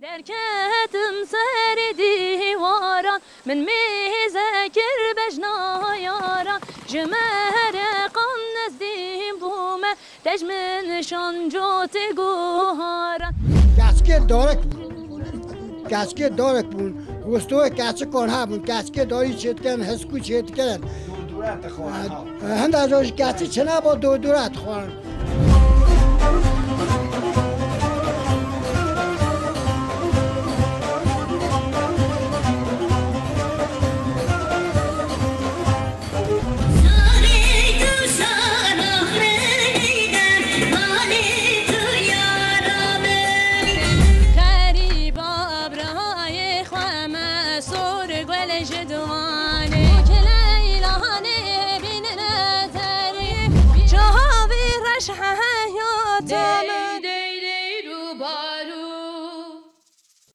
درکتم سر دیواران من میذکر بجنا یاران جمهر قم نزدیم بومه تجمن شان جوت گوهاران کسکه دارک بون گستوه کسی کنها بون کسکه داری چیت کن هسکو چیت کن هند از کسی چنا با دورت خوان